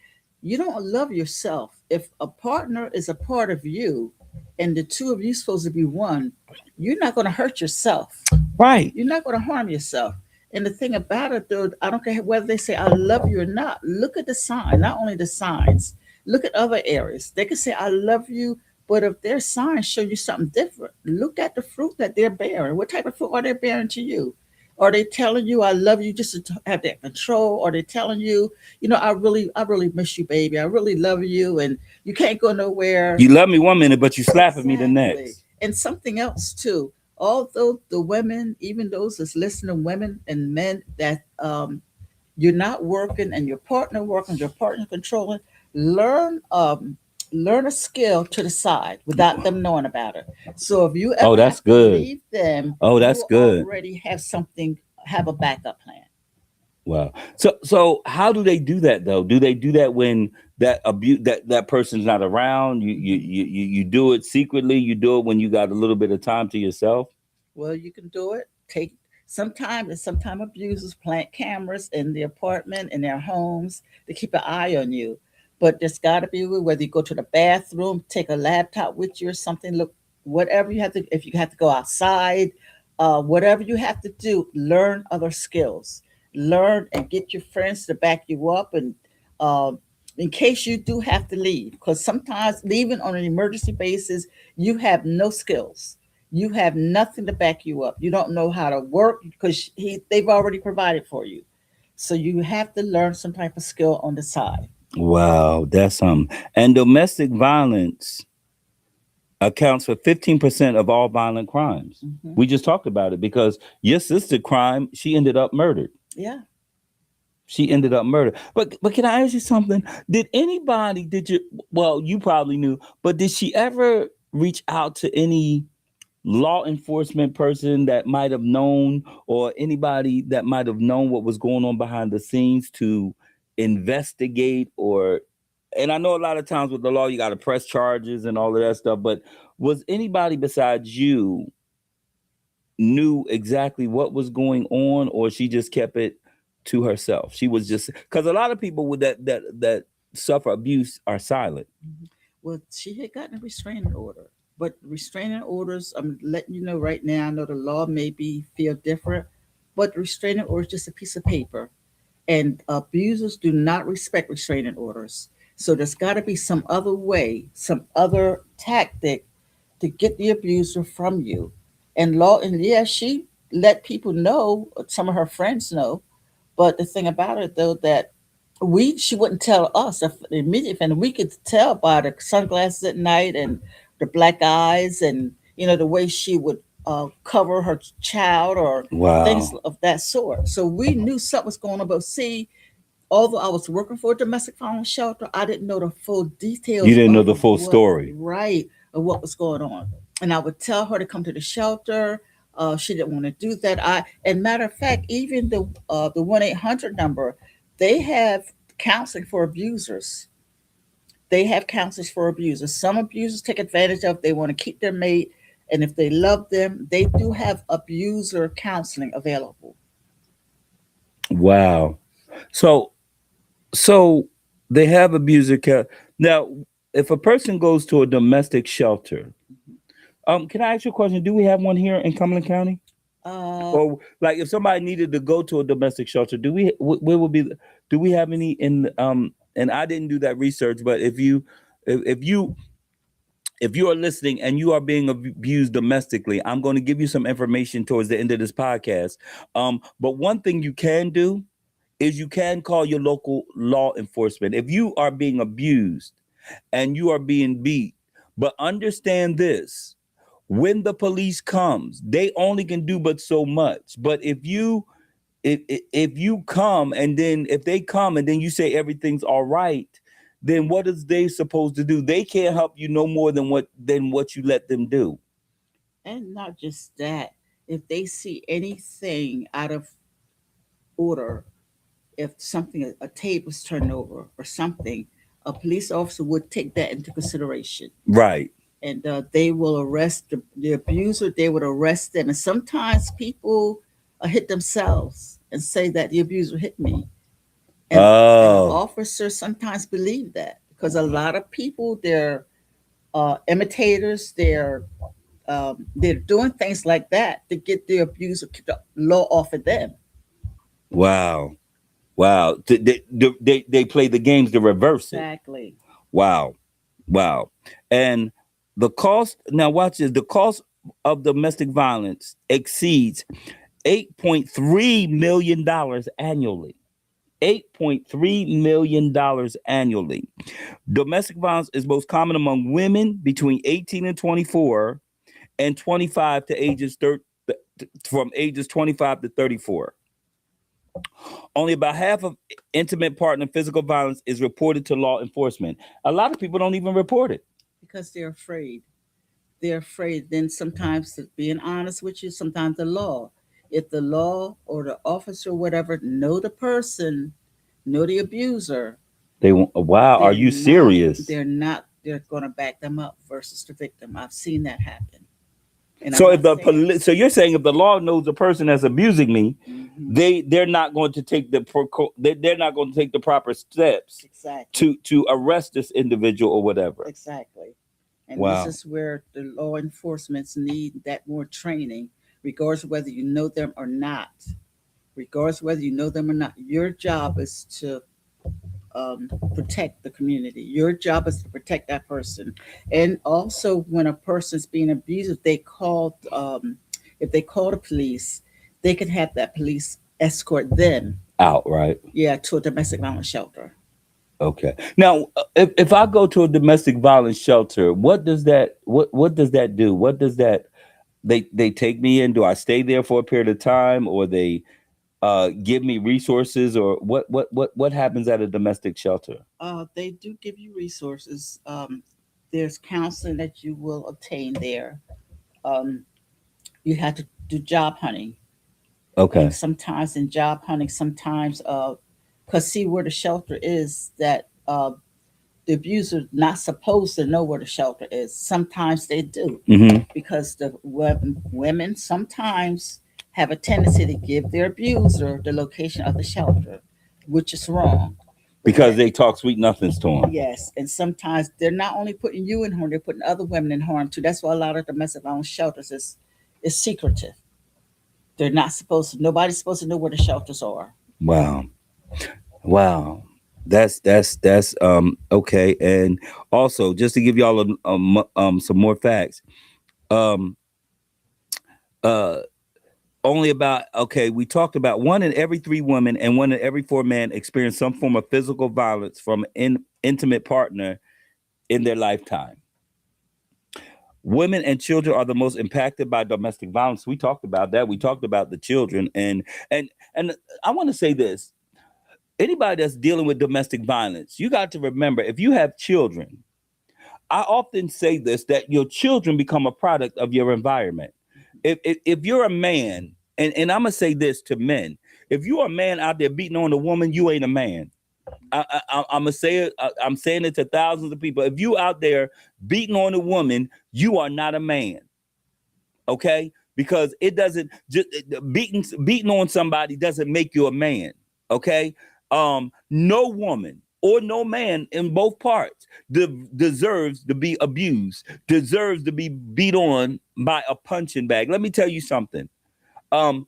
you don't love yourself. If a partner is a part of you and the two of you supposed to be one, you're not going to hurt yourself. Right. You're not going to harm yourself. And the thing about it though, I don't care whether they say I love you or not. Look at the sign, not only the signs. Look at other areas. They can say I love you, but if their signs show you something different, look at the fruit that they're bearing. What type of fruit are they bearing to you? Are they telling you I love you just to have that control? Are they telling you, I really miss you, baby. I really love you, and you can't go nowhere. You love me one minute, but you slapping me the Exactly. next. And something else too. Although the women, even those that's listening, women and men, that you're not working and your partner working, your partner controlling, learn learn a skill to the side without them knowing about it. So if you Oh, ever that's have to good. leave them, Oh, that's you good. already have something, have a backup plan. Wow. So how do they do that though? Do they do that when that person's not around? You do it secretly. You do it when you got a little bit of time to yourself. Well, you can do it. Take sometimes abusers plant cameras in the apartment, in their homes, to keep an eye on you. But there's got to be whether you go to the bathroom, take a laptop with you or something. Look, whatever you have to. If you have to go outside, whatever you have to do, learn other skills. Learn and get your friends to back you up, and uh, in case you do have to leave, because sometimes leaving on an emergency basis, you have no skills, you have nothing to back you up. You don't know how to work because they've already provided for you. So you have to learn some type of skill on the side. Wow, that's something. And domestic violence accounts for 15% of all violent crimes. Hmm. We just talked about it because your sister crime, she ended up murdered. Yeah. She ended up murdered. But can I ask you something? Did you, well, you probably knew, but did she ever reach out to any law enforcement person that might have known, or anybody that might have known what was going on behind the scenes to investigate or and I know a lot of times with the law, you got to press charges and all of that stuff. But was anybody besides you knew exactly what was going on, or she just kept it to herself? She was just because a lot of people with that suffer abuse are silent. Mhm. Well, she had gotten a restraining order, but restraining orders, I'm letting you know right now, I know the law maybe feel different, but restraining order is just a piece of paper. And abusers do not respect restraining orders. So there's got to be some other way, some other tactic to get the abuser from you. And law, and yeah, she let people know, some of her friends know, but the thing about it though, that she wouldn't tell us if immediately, and we could tell by the sunglasses at night and the black eyes, and the way she would cover her child or things Wow. of that sort. So we knew something was going on. But see, although I was working for a domestic violence shelter, I didn't know the full You details didn't know of the full what story. right of what was going on. And I would tell her to come to the shelter. She didn't want to do that. And matter of fact, even the 1-800 number, they have counseling for abusers. They have counselors for abusers. Some abusers take advantage of. They want to keep their mate, and if they love them, they do have abuser counseling available. Wow. So so they have abuser care. Now, if a person goes to a domestic shelter, can I ask you a question? Do we have one here in Cumberland County? Uh, Or like if somebody needed to go to a domestic shelter, do we where would be do we have any in and I didn't do that research, but if you if you are listening and you are being abused domestically, I'm going to give you some information towards the end of this podcast. But one thing you can do is you can call your local law enforcement if you are being abused and you are being beat. But understand this: when the police comes, they only can do but so much. But if you come and then if they come and then you say everything's all right, then what is they supposed to do? They can't help you no more than what you let them do. and not just that, if they see anything out of order, if something, a table's turned over or something, a police officer would take that into consideration. Right. And they will arrest the abuser. They would arrest them. And sometimes people hit themselves and say that the abuser hit me. And the Oh, officers sometimes believe that because a lot of people, they're imitators. They're doing things like that to get the abuser, keep the law off of them. wow. Wow. They play the games to reverse it. Exactly. Wow. Wow. And the cost, now watch this, the cost of domestic violence exceeds $8.3 million annually. $8.3 million annually. Domestic violence is most common among women between 18 and 24 and 25 to ages 30, from ages 25 to 34. Only about half of intimate partner physical violence is reported to law enforcement. A lot of people don't even report it. Because they're afraid. They're afraid. Then sometimes, to being honest with you, sometimes the law, if the law or the officer or whatever know the person, know the abuser, They won't, wow, are they're you not serious? they're not they're going to back them up versus the victim. I've seen that happen. And I'm So if not the saying. police, so you're saying if the law knows the person that's abusing me, Hmm. they're not going to take they're not going to take the proper steps Exactly. to arrest this individual or whatever. Exactly. And this Wow. is where the law enforcements need that more training, regardless of whether you know them or not. Regardless of whether you know them or not, your job is to protect the community. Your job is to protect that person. And also, when a person's being abused, if they call the police, they can have that police escort them, Out, right? yeah, to a domestic violence shelter. Okay. Now, if I go to a domestic violence shelter, what does that do? What does that they take me in? Do I stay there for a period of time, or they give me resources, or what happens at a domestic shelter? They do give you resources. There's counseling that you will obtain there. Um, you have to do job hunting. And Okay. sometimes in job hunting, sometimes, because see where the shelter is, that the abuser not supposed to know where the shelter is. Sometimes they do, because the women sometimes have a tendency to give their abuser the location of the shelter, which is wrong. Because they talk sweet nothings to them. Yes, and sometimes they're not only putting you in harm, they're putting other women in harm too. That's why a lot of domestic violence shelters is secretive. They're not supposed to. Nobody's supposed to know where the shelters are. Wow. Wow. That's okay. And also, just to give y'all some more facts, um uh only about, okay, we talked about one in every three women and one in every four men experience some form of physical violence from an intimate partner in their lifetime. Women and children are the most impacted by domestic violence. We talked about that. We talked about the children, and I want to say this: anybody that's dealing with domestic violence, you got to remember, if you have children, I often say this, that your children become a product of your environment. If you're a man, and I'm gonna say this to men: if you're a man out there beating on a woman, you ain't a man. I'm gonna say it. I'm saying it to thousands of people. If you out there beating on a woman, you are not a man. Okay, because it doesn't just beating on somebody doesn't make you a man. Okay, no woman or no man in both parts deserves to be abused, deserves to be beat on by a punching bag. Let me tell you something. Um,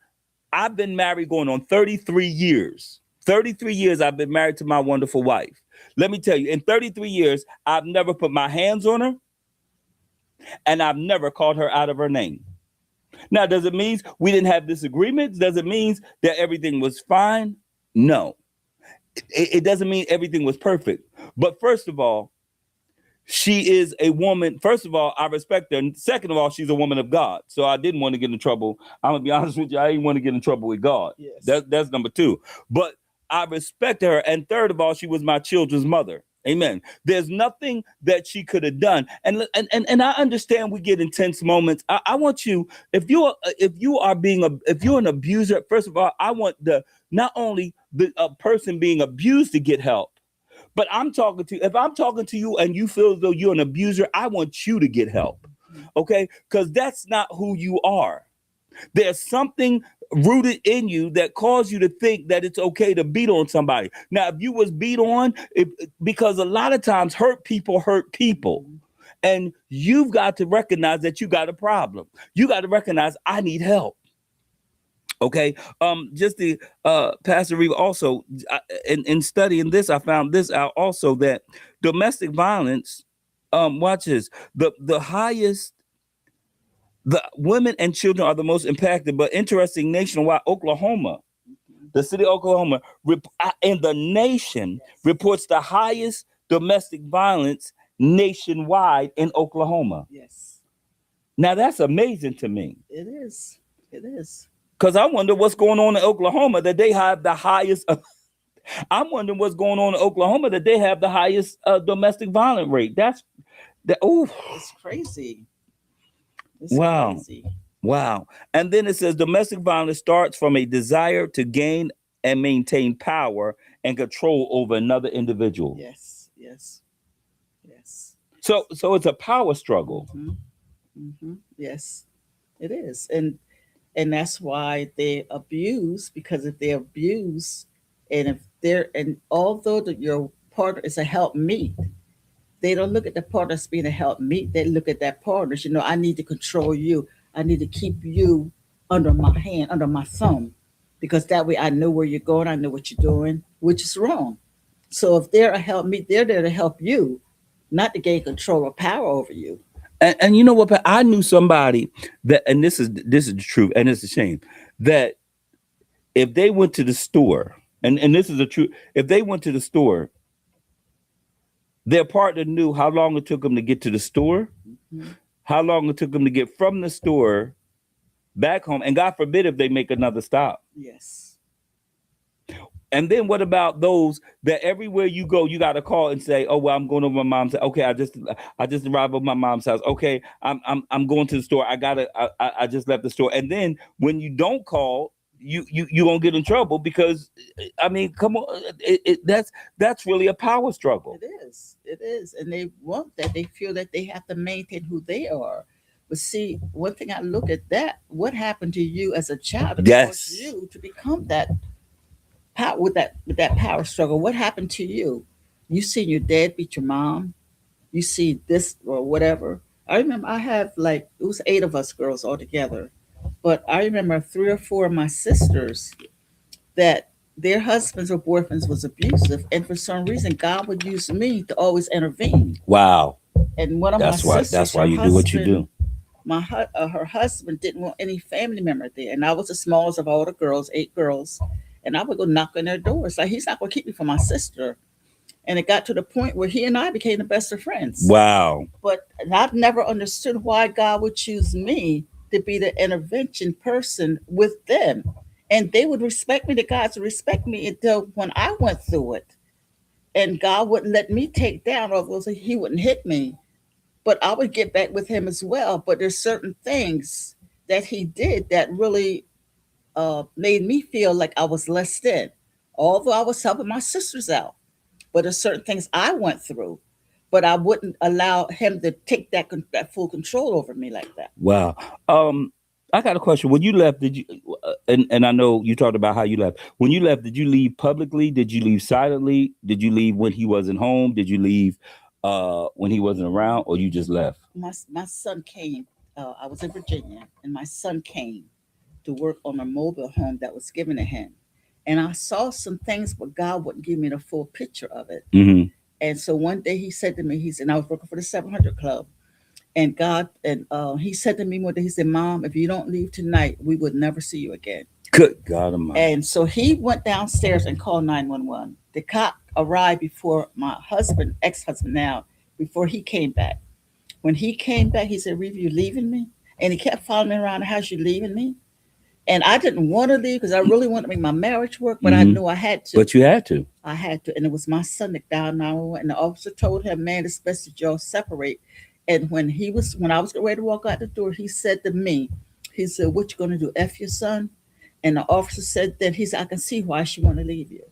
I've been married going on 33 years. 33 years I've been married to my wonderful wife. Let me tell you, in 33 years, I've never put my hands on her and I've never called her out of her name. Now, does it mean we didn't have disagreements? Does it mean that everything was fine? No. It doesn't mean everything was perfect. But first of all, she is a woman. First of all, I respect her. And second of all, she's a woman of God. So I didn't want to get in trouble. I'm gonna be honest with you. I didn't want to get in trouble with God. Yes. That's number two. But I respect her. And third of all, she was my children's mother. Amen. There's nothing that she could have done. And I understand we get intense moments. I want you, if you are being if you're an abuser, first of all, I want the not only the person being abused to get help. But if I'm talking to you and you feel as though you're an abuser, I want you to get help. Okay? Because that's not who you are. There's something rooted in you that caused you to think that it's okay to beat on somebody. Now, if you was beat on, because a lot of times hurt people. And you've got to recognize that you got a problem. You got to recognize I need help. Okay. Just the Pastor Riva also in studying this, I found this out also, that domestic violence, watch this, the highest, the women and children are the most impacted, but interesting, nationwide, Oklahoma, the city of Oklahoma in the nation reports the highest domestic violence nationwide in Oklahoma. Yes. Now that's amazing to me. It is. It is. Because I wonder what's going on in Oklahoma that they have the highest. I'm wondering what's going on in Oklahoma that they have the highest domestic violence rate. That's that. Oh, it's crazy. It's wow. Crazy. Wow. And then it says domestic violence starts from a desire to gain and maintain power and control over another individual. Yes. Yes. Yes. So it's a power struggle. Mm-hmm. Mm-hmm. Yes, it is. And that's why they abuse, because if they abuse, and if they're, and although your partner is a help meet, they don't look at the partner as being a help meet. They look at that partner as, I need to control you. I need to keep you under my hand, under my thumb, because that way I know where you're going. I know what you're doing, which is wrong. So if they're a help meet, they're there to help you, not to gain control or power over you. And you know what? I knew somebody that, and this is the truth, and it's a shame that if they went to the store, and this is the truth, if they went to the store, their partner knew how long it took them to get to the store, how long it took them to get from the store back home, and God forbid if they make another stop. Yes. And then what about those that everywhere you go, you got to call and say, "Oh well, I'm going to my mom's house. Okay, I just arrived at my mom's house. Okay, I'm going to the store. I just left the store." And then when you don't call, you gonna get in trouble because I mean, come on, that's really a power struggle. It is, and they want that. They feel that they have to maintain who they are. But see, one thing I look at that: what happened to you as a child that caused Yes. you to become that power with that power struggle? What happened to you? You seen your dad beat your mom. You see this or whatever. I remember I have like it was 8 of us girls all together, but I remember 3 or 4 of my sisters that their husbands or boyfriends was abusive, and for some reason God would use me to always intervene. Wow. And one of my That's why. sisters, That's why her you do what you husband, do. her husband didn't want any family member there, and I was the smallest of all the girls, 8 girls, and I would go knock on their doors. Like he's not going to keep me from my sister. And it got to the point where he and I became the best of friends. Wow. But I've never understood why God would choose me to be the intervention person with them. And they would respect me, the guys would respect me until when I went through it. And God wouldn't let me take down, or he wouldn't hit me. But I would get back with him as well. But there's certain things that he did that really made me feel like I was less than. Although I was helping my sisters out. But there's certain things I went through, but I wouldn't allow him to take that full control over me like that. Wow. Um, I got a question. When you left, did you? And I know you talked about how you left. When you left, did you leave publicly? Did you leave silently? Did you leave when he wasn't home? Did you leave when he wasn't around, or you just left? My son came. I was in Virginia, and my son came to work on a mobile home that was given to him. And I saw some things, but God wouldn't give me the full picture of it. Mm-hmm. And so one day he said to me, he said, and I was working for the 700 Club. And God, and he said to me one day, he said, Mom, if you don't leave tonight, we would never see you again. Good God Almighty. And so he went downstairs and called 911. The cop arrived before my husband, ex-husband now, before he came back. When he came back, he said, Riva, you leaving me? And he kept following me around the house, you leaving me? And I didn't want to leave because I really wanted to make my marriage work, but I Mm-hmm. knew I had to. But you had to. I had to. And it was my son that dialed 911. And the officer told him, man, it's best that y'all separate. And when I was ready to walk out the door, he said to me, he said, what you gonna do? F your son? And the officer said that he said, I can see why she want to leave you.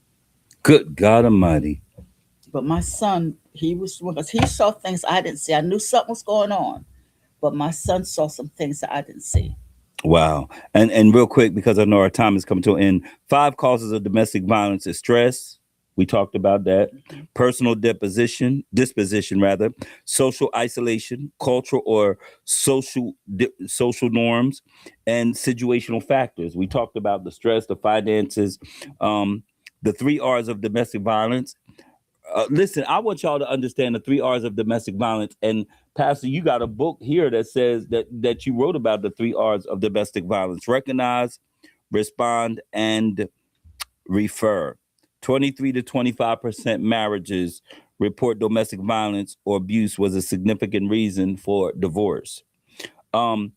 Good God Almighty. But my son, because he saw things I didn't see. I knew something was going on, but my son saw some things that I didn't see. Wow. And real quick, because I know our time is coming to an end. 5 causes of domestic violence is stress. We talked about that. Mhm. Personal disposition rather, social isolation, cultural or social norms, and situational factors. We talked about the stress, the finances, um, the 3 R's of domestic violence. Listen, I want y'all to understand the 3 R's of domestic violence. And Pastor, you got a book here that says that you wrote about the 3 R's of domestic violence: recognize, respond, and refer. 23 to 25% marriages report domestic violence or abuse was a significant reason for divorce. Um,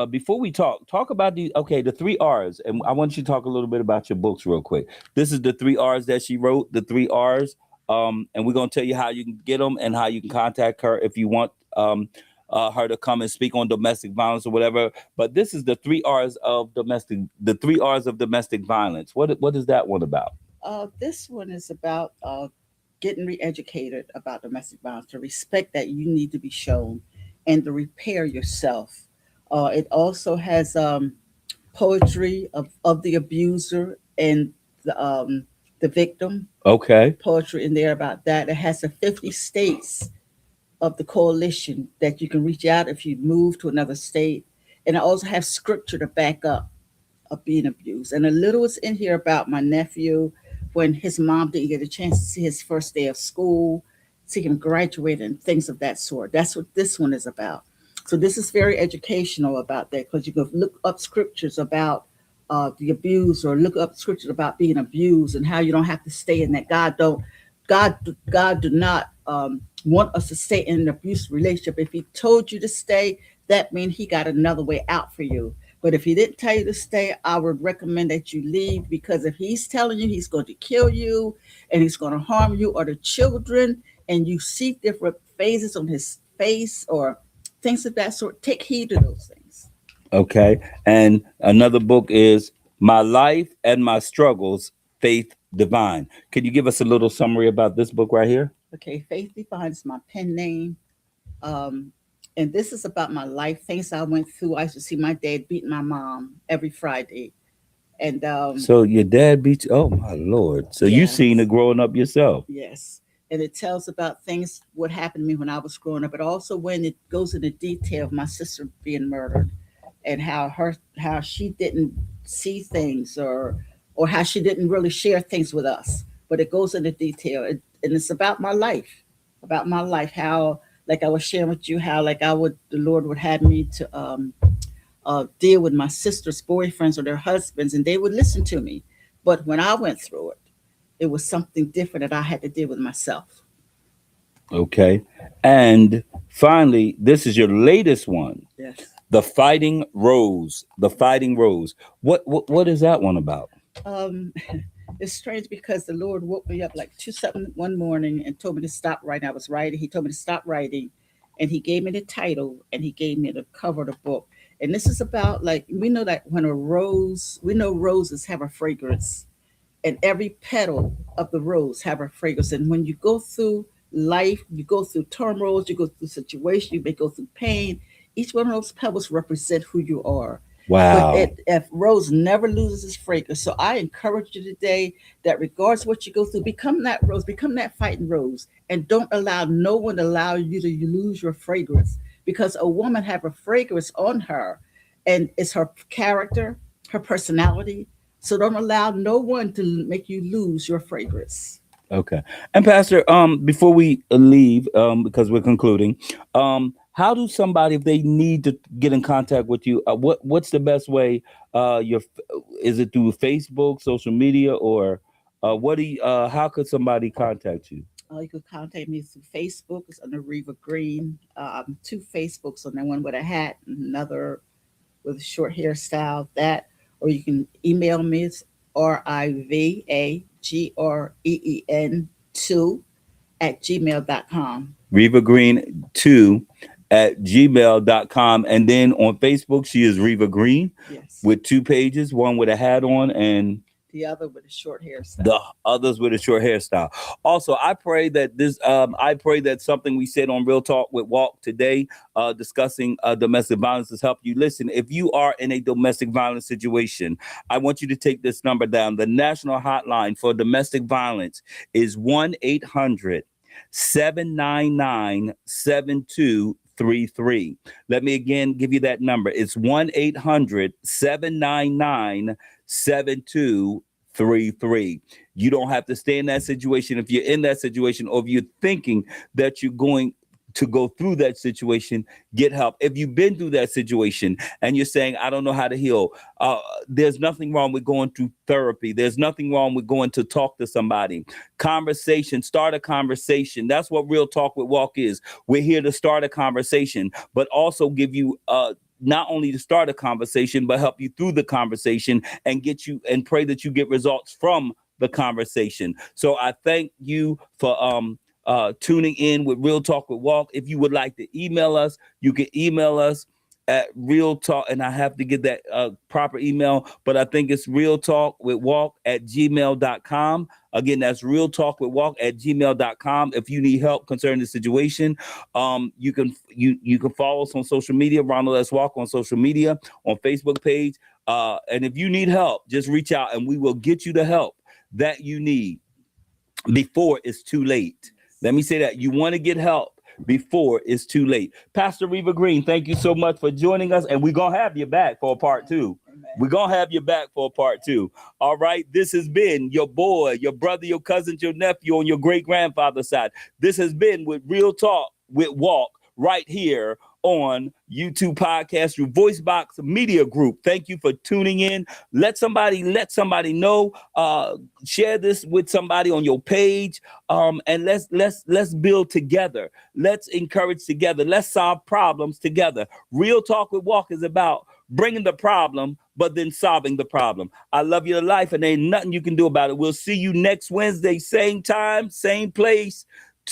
Before we talk about the 3 R's, and I want you to talk a little bit about your books real quick. This is the 3 R's that she wrote, the 3 R's, and we're gonna tell you how you can get them and how you can contact her if you want her to come and speak on domestic violence or whatever. But this is the 3 R's of domestic violence. What is that one about? This one is about getting re-educated about domestic violence, to respect that you need to be shown, and to repair yourself. It also has poetry of the abuser and the victim, Okay. poetry in there about that. It has the 50 states of the coalition that you can reach out if you move to another state. And I also have scripture to back up of being abused. And a little is in here about my nephew when his mom didn't get a chance to see his first day of school, see him graduate, and things of that sort. That's what this one is about. So this is very educational about that, because you can look up scriptures about the abuse, or look up scriptures about being abused and how you don't have to stay in that. God God do not want us to stay in an abusive relationship. If He told you to stay, that means He got another way out for you. But if He didn't tell you to stay, I would recommend that you leave, because if He's telling you He's going to kill you and He's going to harm you or the children, and you see different phases on His face or things of that sort, take heed to those things. Okay. And another book is My Life and My Struggles, Faith Divine. Can you give us a little summary about this book right here? Okay, Faith Defines my pen name. Um, and this is about my life, things I went through. I used to see my dad beat my mom every Friday. And So your dad beat you? Oh my Lord. So you yes, seen it growing up yourself. yes. And it tells about things, what happened to me when I was growing up, but also when it goes into detail of my sister being murdered and how she didn't see things or how she didn't really share things with us. But it goes into detail. And it's about my life, how like I was sharing with you, how like the Lord would have me to deal with my sister's boyfriends or their husbands, and they would listen to me. But when I went through it, it was something different that I had to deal with myself. Okay. And finally, this is your latest one. Yes. The Fighting Rose. The Fighting Rose. What is that one about? Um, it's strange because the Lord woke me up like 2 something one morning and told me to stop writing. I was writing. He told me to stop writing, and he gave me the title and he gave me the cover of the book. And this is about like we know that when a rose, we know roses have a fragrance, and every petal of the rose have a fragrance. And when you go through life, you go through turmoils, you go through situations, you may go through pain. Each one of those petals represent who you are. But Wow. if rose never loses its fragrance, so I encourage you today that regardless of what you go through, become that rose, become that fighting rose, and don't allow no one to allow you to lose your fragrance because a woman have a fragrance on her, and it's her character, her personality, so don't allow no one to make you lose your fragrance. Okay. And Pastor, before we leave, because we're concluding, how do somebody, if they need to get in contact with you, what's the best way? Is it through Facebook, social media, or how could somebody contact you? You can contact me through Facebook. It's under Riva Green. Two Facebooks on there, one with a hat, and another with a short hairstyle. That, or you can email me. It's rivagreen2 at gmail.com. Riva Green 2 at gmail.com. And then on Facebook, she is Riva Green Yes. with two pages, one with a hat on and The other with a short hairstyle. the others with a short hairstyle. Also, I pray that something we said on Real Talk with Walk today, discussing domestic violence, has helped you. Listen, if you are in a domestic violence situation, I want you to take this number down. The national hotline for domestic violence is 1-800-799-7233. Let me again give you that number. It's 1-800-799-7233. You don't have to stay in that situation. If you're in that situation, or if you're thinking that you're going to go through that situation, get help. If you've been through that situation and you're saying, I don't know how to heal, there's nothing wrong with going through therapy. There's nothing wrong with going to talk to somebody. Conversation, start a conversation. That's what Real Talk with Walk is. We're here to start a conversation, but also give you not only to start a conversation, but help you through the conversation and get you and pray that you get results from the conversation. So I thank you for tuning in with Real Talk with Walk. If you would like to email us, you can email us at Real Talk, and I have to get that proper email, but I think it's Real Talk with Walk at gmail.com. Again, that's Real Talk with Walk at gmail.com. If you need help concerning the situation, you can follow us on social media, Ronald S. Walk on social media, on Facebook page. And if you need help, just reach out and we will get you the help that you need before it's too late. Let me say that. You want to get help before it's too late. Pastor Riva Green, thank you so much for joining us. And we're going to have you back for a part two. We're going to have you back for a part two. All right. This has been your boy, your brother, your cousin, your nephew on your great grandfather's side. This has been with Real Talk with Walk right here on YouTube podcast through VoiceBox Media Group. Thank you for tuning in. Let somebody know. Share this with somebody on your page, and let's build together. Let's encourage together. Let's solve problems together. Real Talk with Walk is about bringing the problem, but then solving the problem. I love you to life, and ain't nothing you can do about it. We'll see you next Wednesday, same time, same place.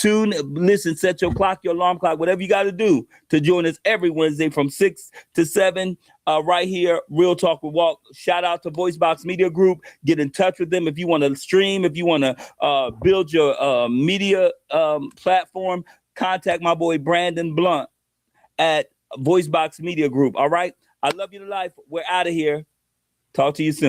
Listen, set your clock, your alarm clock, whatever you got to do to join us every Wednesday from 6 to 7 right here, Real Talk with Walk. Shout out to VoiceBox Media Group. Get in touch with them if you want to stream, if you want to build your media platform. Contact my boy Brandon Blunt at VoiceBox Media Group. All right. I love you to life. We're out of here. Talk to you soon.